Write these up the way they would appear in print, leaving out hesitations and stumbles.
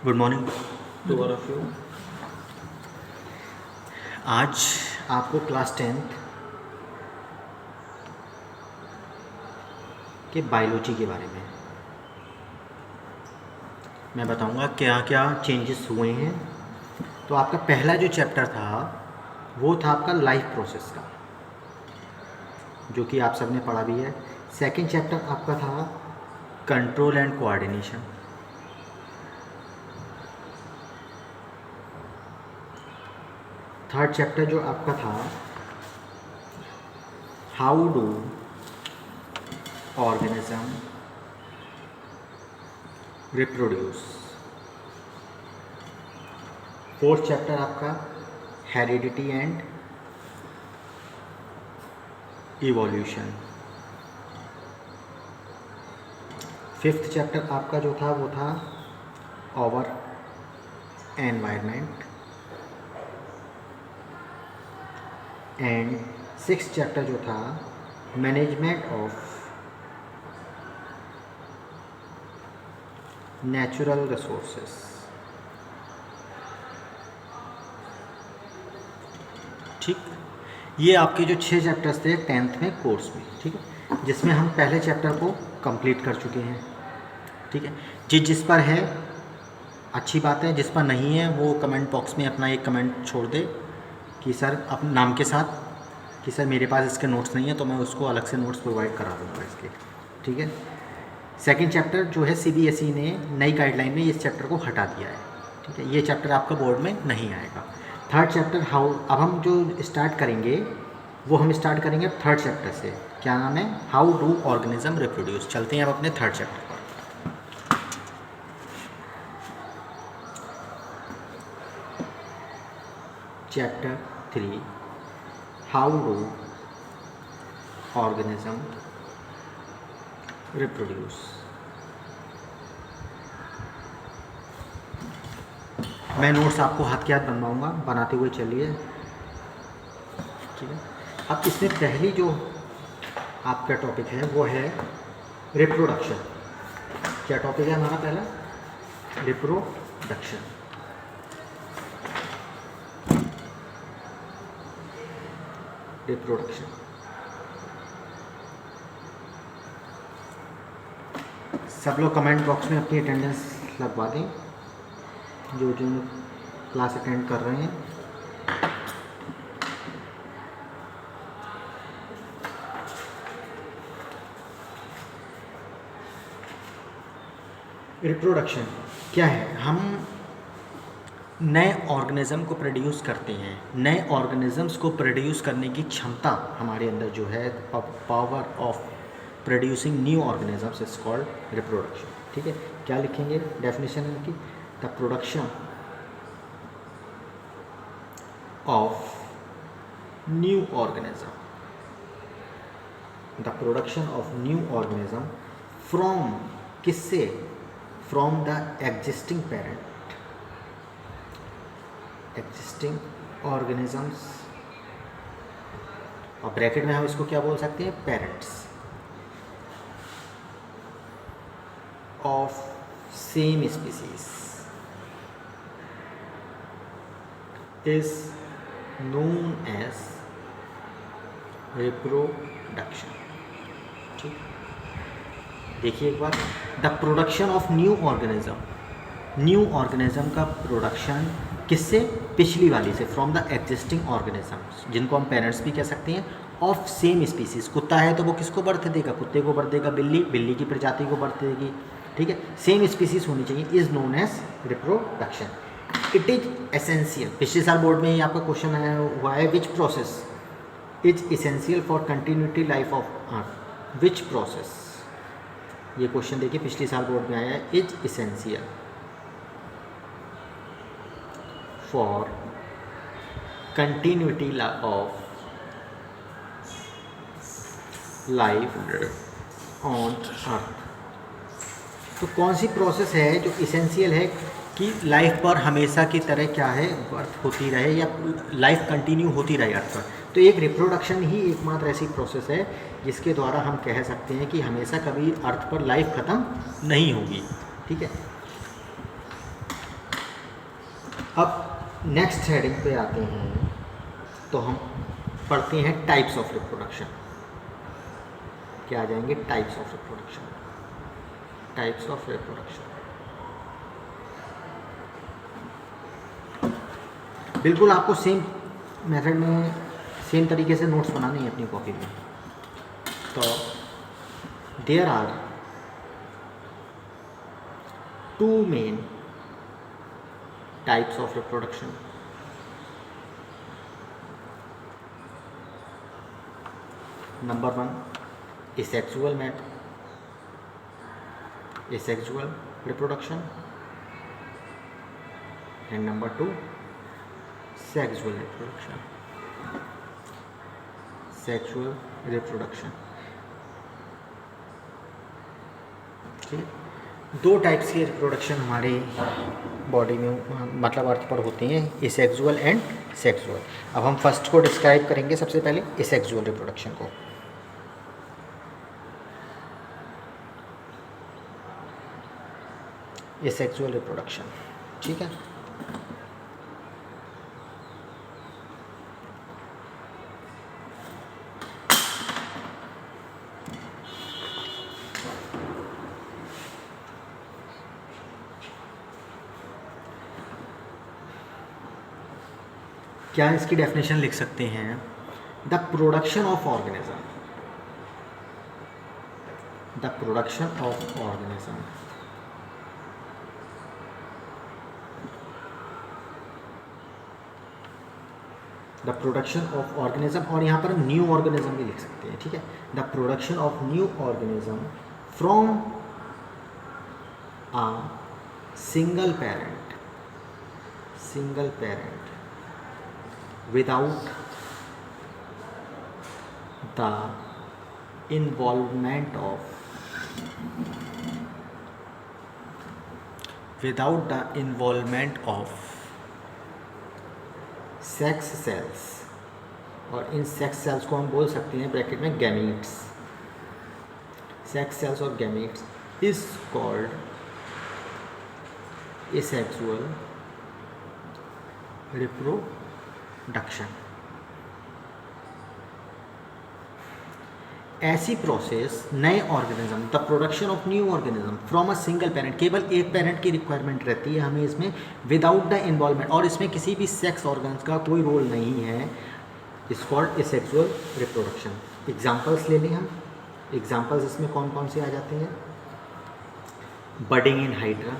Good morning to all of you. आज आपको class 10th के बायोलॉजी के बारे में मैं बताऊंगा क्या क्या चेंजेस हुए हैं। तो आपका पहला जो चैप्टर था वो था आपका लाइफ प्रोसेस का, जो कि आप सबने पढ़ा भी है। सेकंड चैप्टर आपका था control and coordination. Third chapter जो आपका था how do organism reproduce. Fourth chapter आपका heredity and evolution. Fifth chapter आपका जो था वो था our environment. And sixth chapter जो था मैनेजमेंट ऑफ नेचुरल रिसोर्सेस। ठीक, ये आपके जो 6 चैप्टर्स थे 10th में कोर्स में, ठीक है, जिसमें हम पहले चैप्टर को कंप्लीट कर चुके हैं। ठीक है, जिस पर है अच्छी बात है, जिस पर नहीं है वो कमेंट बॉक्स में अपना एक कमेंट छोड़ दे कि सर अपने नाम के साथ कि सर मेरे पास इसके नोट्स नहीं है, तो मैं उसको अलग से नोट्स प्रोवाइड करा दूँगा इसके। ठीक है, सेकंड चैप्टर जो है CBSE ने नई गाइडलाइन में इस चैप्टर को हटा दिया है। ठीक है, ये चैप्टर आपका बोर्ड में नहीं आएगा। थर्ड चैप्टर हाउ, अब हम जो स्टार्ट करेंगे वो हम स्टार्ट करेंगे थर्ड चैप्टर से। क्या नाम है? How do organism reproduce. चलते हैं अब अपने थर्ड चैप्टर पर। Chapter 3 how do organism reproduce. मैं नोट्स आपको हाथ के हाथ बनवाऊंगा, बनाते हुए चलिए। ठीक है, अब इसमें पहली जो आपका टॉपिक है वो है रिप्रोडक्शन। क्या टॉपिक है हमारा पहला? रिप्रोडक्शन। रिप्रोडक्शन सब लोग कमेंट बॉक्स में अपनी अटेंडेंस लगवा दें, जो जो क्लास अटेंड कर रहे हैं। रिप्रोडक्शन क्या है? हम नए ऑर्गेनिज़म को प्रोड्यूस करते हैं। नए ऑर्गेनिज़म्स को प्रोड्यूस करने की क्षमता हमारे अंदर जो है, power of producing new organisms is called reproduction. ठीक है, क्या लिखेंगे डेफिनेशन इनकी? The production of new organism, the production of new organism from, किससे? From the existing parent, existing organisms, और ब्रैकेट में हम इसको क्या बोल सकते हैं? Parents of same species is known as reproduction. ठीक, देखिए एक बार, the production of new organism, new organism का प्रोडक्शन किससे? पिछली वाली से, फ्रॉम द एग्जिस्टिंग ऑर्गेनिजम्स, जिनको हम पेरेंट्स भी कह सकते हैं, ऑफ सेम स्पीसीज। कुत्ता है तो वो किसको बर्थ देगा? कुत्ते को बर्थ देगा। बिल्ली, बिल्ली की प्रजाति को बर्थ देगी। ठीक है, सेम स्पीसीज होनी चाहिए, is known as reproduction. It is essential, पिछले साल बोर्ड में ही आपका क्वेश्चन आया हुआ है, which process is essential for continuity life of earth. Which process, ये क्वेश्चन देखिए पिछले साल बोर्ड में आया है, is essential for continuity of life on अर्थ। तो कौन सी प्रोसेस है जो इसेंशियल है कि लाइफ पर हमेशा की तरह क्या है, बर्थ होती रहे या लाइफ कंटिन्यू होती रहे अर्थ पर? तो एक रिप्रोडक्शन ही एकमात्र ऐसी प्रोसेस है जिसके द्वारा हम कह सकते हैं कि हमेशा कभी अर्थ पर लाइफ ख़त्म नहीं होगी। ठीक है, अब नेक्स्ट हेडिंग पे आते हैं, तो हम पढ़ते हैं टाइप्स ऑफ रिप्रोडक्शन। क्या आ जाएंगे? Types of reproduction. Types of reproduction बिल्कुल आपको सेम मेथड में, सेम तरीके से नोट्स बनाने हैं अपनी कॉपी में। तो there are two main types of reproduction. Number 1 asexual reproduction, and number 2 sexual reproduction। ठीक है, दो टाइप्स की रिप्रोडक्शन हमारे बॉडी में, मतलब अर्थ पर होती हैं, एसेक्सुअल एंड सेक्सुअल। अब हम फर्स्ट को डिस्क्राइब करेंगे सबसे पहले, एसेक्सुअल रिप्रोडक्शन को। एसेक्सुअल रिप्रोडक्शन, ठीक है। क्या इसकी डेफिनेशन लिख सकते हैं? The production of organism, the production of organism the production of organism, और यहाँ पर न्यू ऑर्गेनिज्म भी लिख सकते हैं, ठीक है। The production of new organism from a single parent without the involvement of sex cells, और इन सेक्स सेल्स को हम बोल सकते हैं ब्रैकेट में गैमीट्स। सेक्स सेल्स और gametes is called asexual reproduction. ऐसी प्रोसेस नए organism, the production of new organism from a single parent, केवल एक पेरेंट की रिक्वायरमेंट रहती है हमें इसमें, विदाउट द इन्वॉल्वमेंट, और इसमें किसी भी सेक्स ऑर्गन्स का कोई रोल नहीं है, is called asexual reproduction. Examples ले लें हम। एग्जाम्पल्स इसमें कौन कौन से आ जाते हैं? Budding in hydra,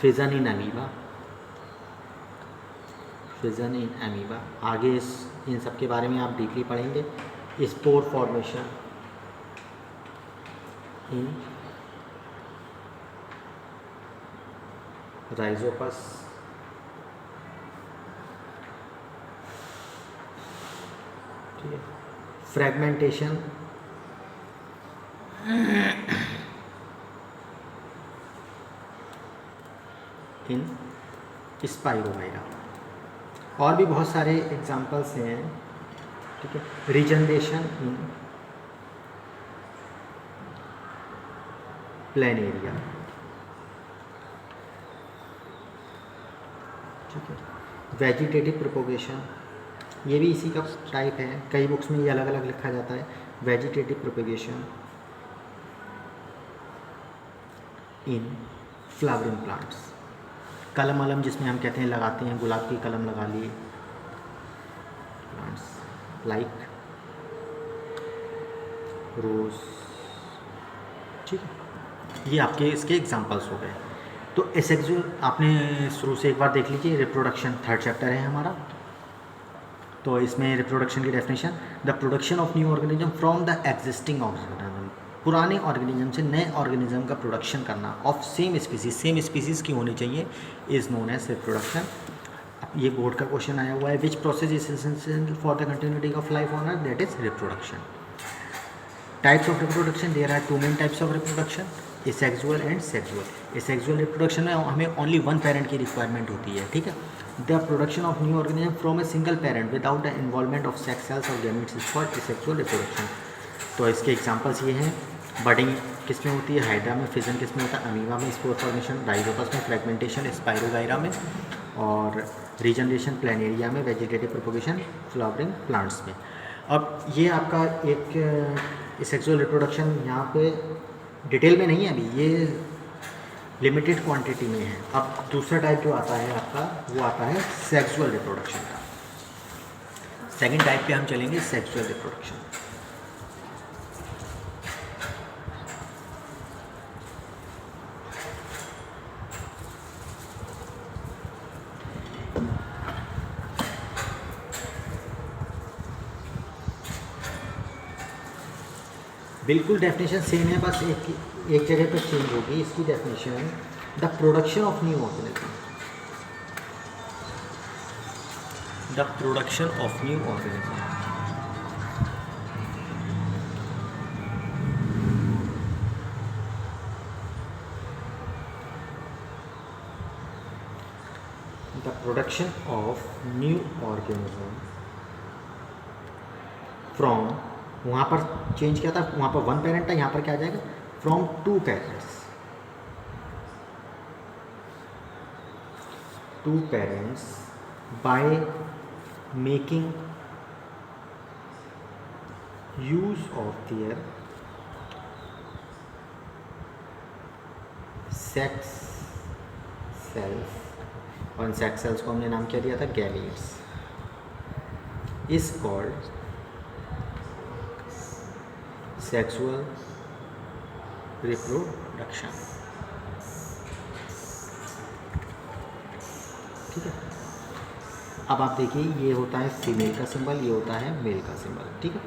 fission in amoeba, आगे इन सब के बारे में आप डीपली पढ़ेंगे। स्पोर फॉर्मेशन इन राइजोपस, ठीक है। फ्रेगमेंटेशन इन स्पाइरोगाइरा, और भी बहुत सारे एग्जाम्पल्स हैं, ठीक है। रीजनरेशन इन प्लेनेरिया, ठीक है। वेजिटेटिव प्रोपोगेशन, ये भी इसी का टाइप है, कई बुक्स में ये अलग अलग लिखा जाता है। Vegetative propagation in flowering plants, कलम अलम जिसमें हम कहते हैं लगाते हैं, गुलाब की कलम लगा लिए, प्लांट्स लाइक रोज, ठीक है। ये आपके इसके एग्जांपल्स हो गए। तो एसेक्सुअल आपने शुरू से एक बार देख लीजिए। रिप्रोडक्शन थर्ड चैप्टर है हमारा, तो इसमें रिप्रोडक्शन की definition, the production of new organism from the existing organism, पुराने ऑर्गेनिज्म से नए ऑर्गेनिज्म का प्रोडक्शन करना, ऑफ सेम स्पीसीज़ की होनी चाहिए, इज़ नोन एज रिप्रोडक्शन। ये बोर्ड का क्वेश्चन आया हुआ है, which process is essential for the continuity of life on earth, that is reproduction. Types of reproduction, there are two main types of reproduction, asexual and sexual. Asexual reproduction में हमें only one parent की requirement होती है, ठीक है। The production of new organism from a single parent without the involvement of sex cells और gametes is called asexual reproduction. तो इसके एग्जांपल्स ये हैं, बडिंग किस में होती है, हाइड्रा में, फिजन किस में होता है, अमीबा में स्पोर फॉर्मेशन, राइजोपस में फ्रेगमेंटेशन, स्पाइरोगाइरा में, और रीजनरेशन प्लानेरिया में, वेजिटेटिव प्रोपोगेशन फ्लावरिंग प्लांट्स में। अब ये आपका एक सेक्सुअल रिप्रोडक्शन यहाँ पे डिटेल में नहीं है अभी, ये लिमिटेड क्वांटिटी में है। अब दूसरा टाइप जो आता है आपका, वो आता है सेक्सुअल रिप्रोडक्शन का। सेकंड टाइप पे हम चलेंगे, सेक्सुअल रिप्रोडक्शन। बिल्कुल डेफिनेशन सेम है, बस एक जगह पर चेंज होगी। इसकी definition, the production of new organism, the production of new organism. The production of new organism from, वहाँ पर चेंज किया था, वहाँ पर वन पेरेंट था, यहाँ पर क्या आ जाएगा, from two parents, two parents by making use of their sex cells, और सेक्स सेल्स को हमने नाम क्या दिया था, gametes, is called sexual reproduction. ठीक है, अब आप देखिए, ये होता है फीमेल का सिंबल, ये होता है मेल का सिंबल। ठीक है,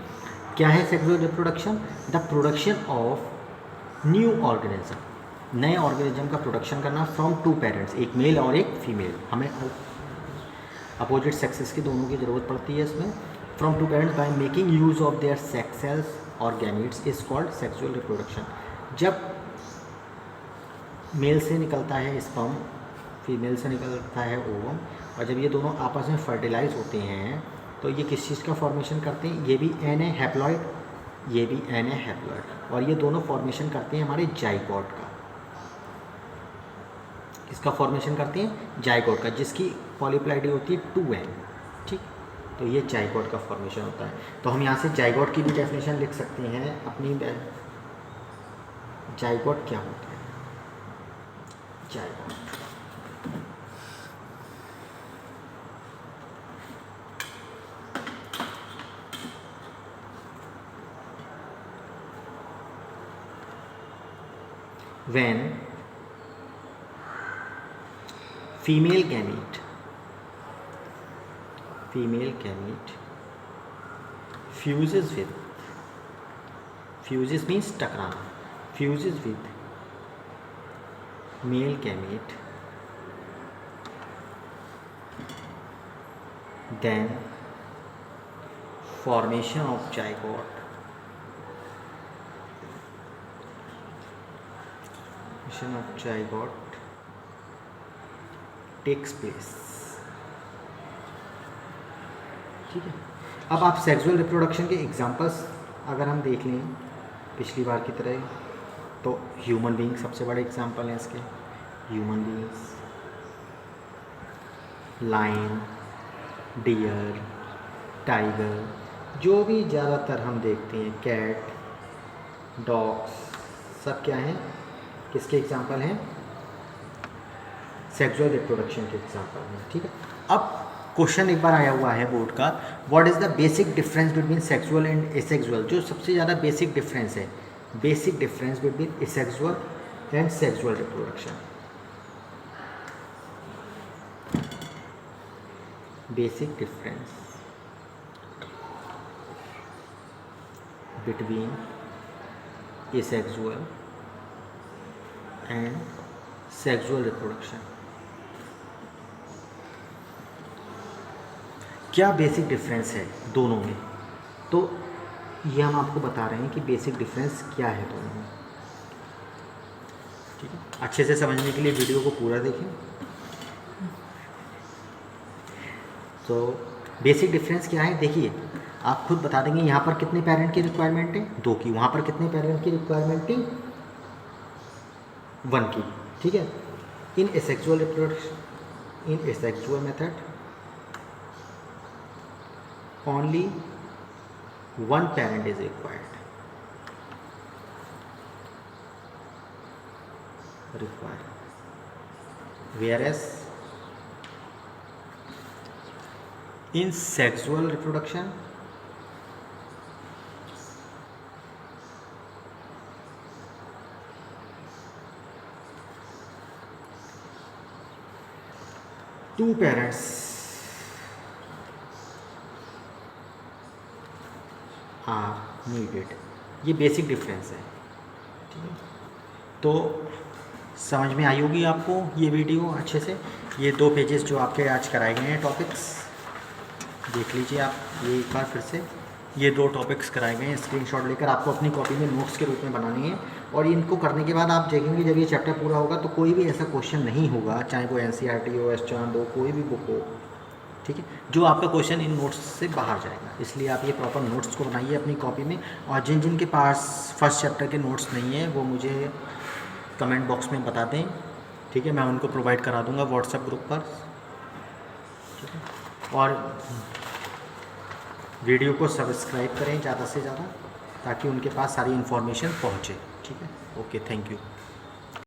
क्या है sexual reproduction, the production of new organism, नए ऑर्गेनिज्म का प्रोडक्शन करना फ्रॉम टू पेरेंट्स, एक मेल और एक फीमेल, हमें अपोजिट सेक्सेस की दोनों की ज़रूरत पड़ती है इसमें। From two parents by making use of their sex cells और gametes is called sexual reproduction. जब मेल से निकलता है स्पर्म, फीमेल से निकलता है ओवम, और जब ये दोनों आपस में फर्टिलाइज होते हैं तो ये किस चीज़ का फॉर्मेशन करते हैं, ये भी एन ए हैप्लॉइड, ये भी एन ए हैप्लॉइड, और ये दोनों फॉर्मेशन करते हैं हमारे जाइगोट का। इसका फॉर्मेशन करते हैं जाइगोट का, जिसकी पॉलीप्लाइडी होती है 2n। ठीक, तो ये जाइगोट का फॉर्मेशन होता है। तो हम यहाँ से जाइगोट की भी डेफिनेशन लिख सकते हैं अपनी। जाइगोट क्या होता है, zygote when female gamete fuses means टकराना, fuses with male gamete, then formation of zygote, takes place। ठीक है, अब आप सेक्सुअल रिप्रोडक्शन के एग्जांपल्स अगर हम देख लें पिछली बार की तरह, तो ह्यूमन बीइंग सबसे बड़े एग्जांपल हैं इसके। Human beings, lion, deer, tiger, जो भी ज़्यादातर हम देखते हैं, कैट, डॉग्स, सब क्या हैं, किसके एग्जांपल हैं, सेक्सुअल रिप्रोडक्शन के एग्जांपल हैं। ठीक है, अब क्वेश्चन एक बार आया हुआ है बोर्ड का, what is the basic difference between sexual and asexual, जो सबसे ज़्यादा बेसिक डिफरेंस है, basic difference between asexual and sexual reproduction. Basic difference between asexual and sexual reproduction. क्या बेसिक डिफरेंस है दोनों में, तो ये हम आपको बता रहे हैं कि बेसिक डिफरेंस क्या है दोनों में। ठीक है, अच्छे से समझने के लिए वीडियो को पूरा देखें। तो बेसिक डिफरेंस क्या है, देखिए आप खुद बता देंगे। यहाँ पर कितने पेरेंट की रिक्वायरमेंट है, 2 की, वहाँ पर कितने पेरेंट की रिक्वायरमेंट थी, 1 की, ठीक है। In asexual reproduction, in asexual method only 1 parent is required, whereas in sexual reproduction two parents are needed। ये बेसिक डिफरेंस है, ठीक है। तो समझ में आई होगी आपको ये वीडियो अच्छे से। ये 2 पेजेस जो आपके आज कराए गए हैं टॉपिक्स, देख लीजिए आप ये एक बार फिर से। ये 2 टॉपिक्स कराए गए हैं, स्क्रीनशॉट लेकर आपको अपनी कॉपी में नोट्स के रूप में बनानी है। और इनको करने के बाद आप देखेंगे जब ये चैप्टर पूरा होगा तो कोई भी ऐसा क्वेश्चन नहीं होगा, चाहे वो NCERT हो, एस चांद हो, कोई भी बुक हो, ठीक है, जो आपका क्वेश्चन इन नोट्स से बाहर जाएगा। इसलिए आप ये प्रॉपर नोट्स को बनाइए अपनी कॉपी में। और जिन जिन के पास फर्स्ट चैप्टर के नोट्स नहीं है वो मुझे कमेंट बॉक्स में बता दें, ठीक है, मैं उनको प्रोवाइड करा दूंगा व्हाट्सएप ग्रुप पर, ठीक है। और वीडियो को सब्सक्राइब करें ज़्यादा से ज़्यादा, ताकि उनके पास सारी इन्फॉर्मेशन पहुँचे, ठीक है। Okay, thank you.